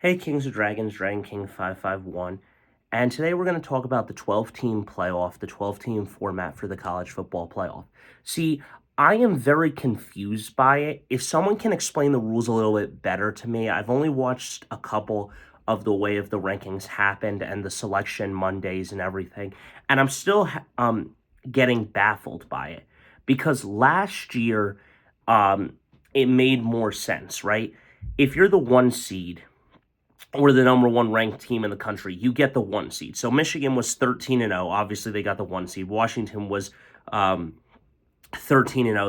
Hey, Kings of Dragons, Dragon King 551. And today we're going to talk about the 12-team playoff, the 12-team format for the college football playoff. See, I am very confused by it. If someone can explain the rules a little bit better to me, I've only watched a couple of the way of the rankings happened and the selection Mondays and everything, and I'm still getting baffled by it because last year it made more sense, right? If you're the one seed or the number one ranked team in the country, you get the one seed. So Michigan was 13-0. Obviously, they got the one seed. Washington was 13-0.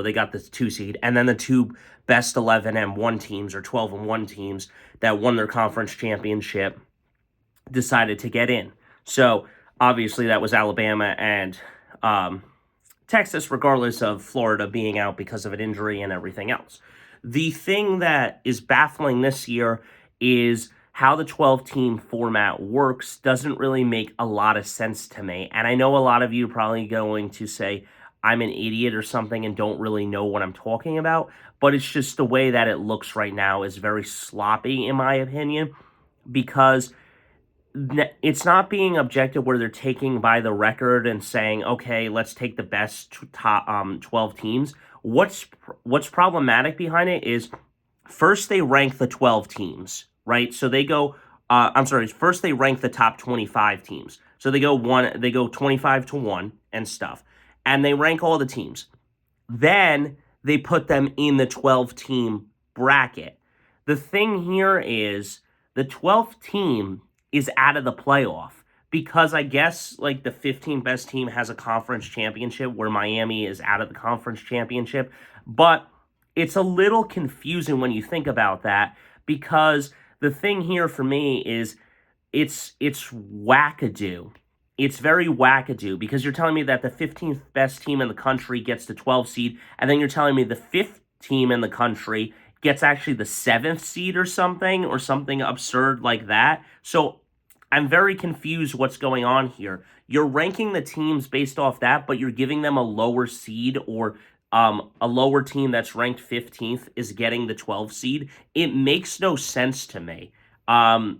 They got the two seed. And then the two best 11-1 teams or 12-1 teams that won their conference championship decided to get in. So obviously, that was Alabama and Texas, regardless of Florida being out because of an injury and everything else. The thing that is baffling this year is how the 12-team format works doesn't really make a lot of sense to me. And I know a lot of you are probably going to say I'm an idiot or something and don't really know what I'm talking about, but it's just the way that it looks right now is very sloppy, in my opinion, because it's not being objective where they're taking by the record and saying, okay, let's take the best top 12 teams. What's problematic behind it is first they rank the 12 teams, right? So they go, first they rank the top 25 teams. So they go 25 to 1 and stuff. And they rank all the teams. Then they put them in the 12-team bracket. The thing here is the 12th team is out of the playoff because I guess like the 15 best team has a conference championship where Miami is out of the conference championship. But it's a little confusing when you think about that because the thing here for me is it's wackadoo. It's very wackadoo because you're telling me that the 15th best team in the country gets the 12 seed, and then you're telling me the 5th team in the country gets actually the 7th seed or something absurd like that. So I'm very confused what's going on here. You're ranking the teams based off that, but you're giving them a lower seed or a lower team that's ranked 15th is getting the 12 seed. It makes no sense to me. The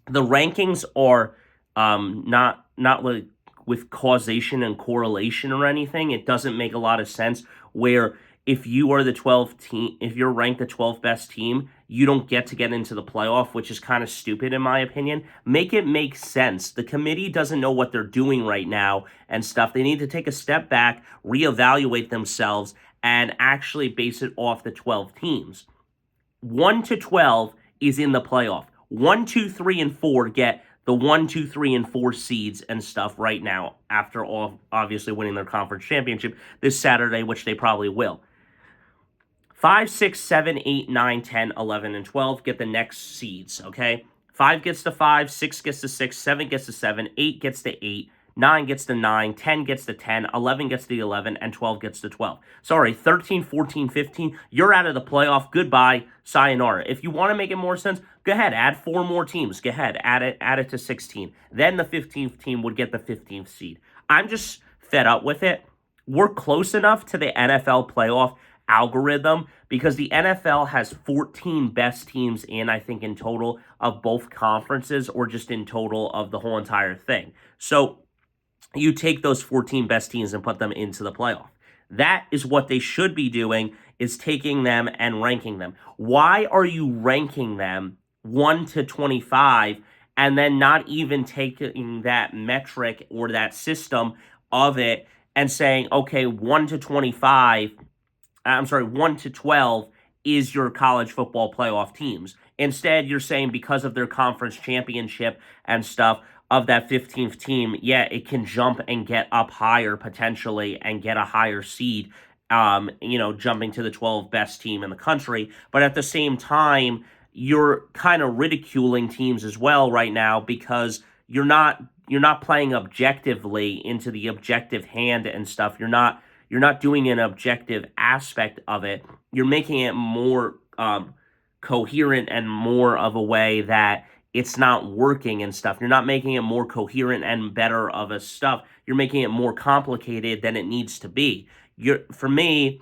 rankings are not like with causation and correlation or anything. It doesn't make a lot of sense where if you are the 12th team, if you're ranked the 12th best team, you don't get to get into the playoff, which is kind of stupid in my opinion. Make it make sense. The committee doesn't know what they're doing right now and stuff. They need to take a step back, reevaluate themselves, and actually base it off the 12 teams. 1 to 12 is in the playoff. 1, 2, 3, and 4 get the 1, 2, 3, and 4 seeds and stuff right now after all, obviously winning their conference championship this Saturday, which they probably will. 5, 6, 7, 8, 9, 10, 11, and 12 get the next seeds, okay? 5 gets to 5, 6 gets to 6, 7 gets to 7, 8 gets to 8, 9 gets to 9, 10 gets to 10, 11 gets to 11, and 12 gets to 12. Sorry, 13, 14, 15, you're out of the playoff. Goodbye, sayonara. If you want to make it more sense, go ahead, add 4 more teams. Go ahead, add it to 16. Then the 15th team would get the 15th seed. I'm just fed up with it. We're close enough to the NFL playoff algorithm because the NFL has 14 best teams I think, in total of both conferences or just in total of the whole entire thing. So you take those 14 best teams and put them into the playoff. That is what they should be doing, is taking them and ranking them. Why are you ranking them 1 to 25 and then not even taking that metric or that system of it and saying, okay, 1 to 12 is your college football playoff teams. Instead, you're saying because of their conference championship and stuff of that 15th team, yeah, it can jump and get up higher potentially and get a higher seed, jumping to the 12 best team in the country. But at the same time, you're kind of ridiculing teams as well right now because you're not playing objectively into the objective hand and stuff. You're not doing an objective aspect of it. You're making it more coherent and more of a way that it's not working and stuff. You're not making it more coherent and better of a stuff. You're making it more complicated than it needs to be. For me,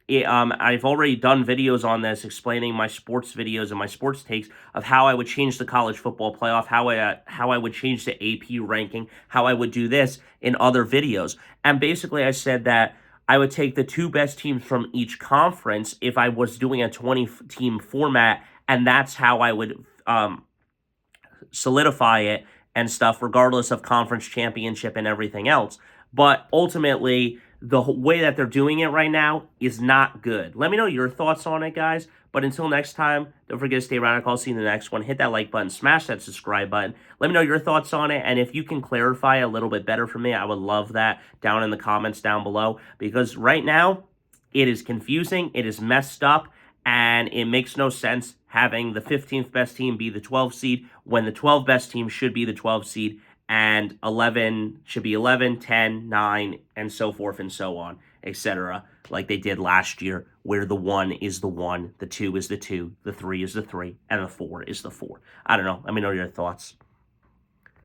I've already done videos on this explaining my sports videos and my sports takes of how I would change the college football playoff, how I would change the AP ranking, how I would do this in other videos. And basically, I said that I would take the two best teams from each conference if I was doing a 20-team format, and that's how I would solidify it and stuff, regardless of conference championship and everything else. But ultimately, the way that they're doing it right now is not good. Let me know your thoughts on it, guys. But until next time, don't forget to stay around. I'll see you in the next one. Hit that like button, smash that subscribe button. Let me know your thoughts on it. And if you can clarify a little bit better for me, I would love that down in the comments down below. Because right now, it is confusing, it is messed up, and it makes no sense having the 15th best team be the 12th seed when the 12th best team should be the 12th seed and 11 should be 11, 10, 9, and so forth and so on, etc., like they did last year, where the 1 is the 1, the 2 is the 2, the 3 is the 3, and the 4 is the 4. I don't know. Let me know your thoughts.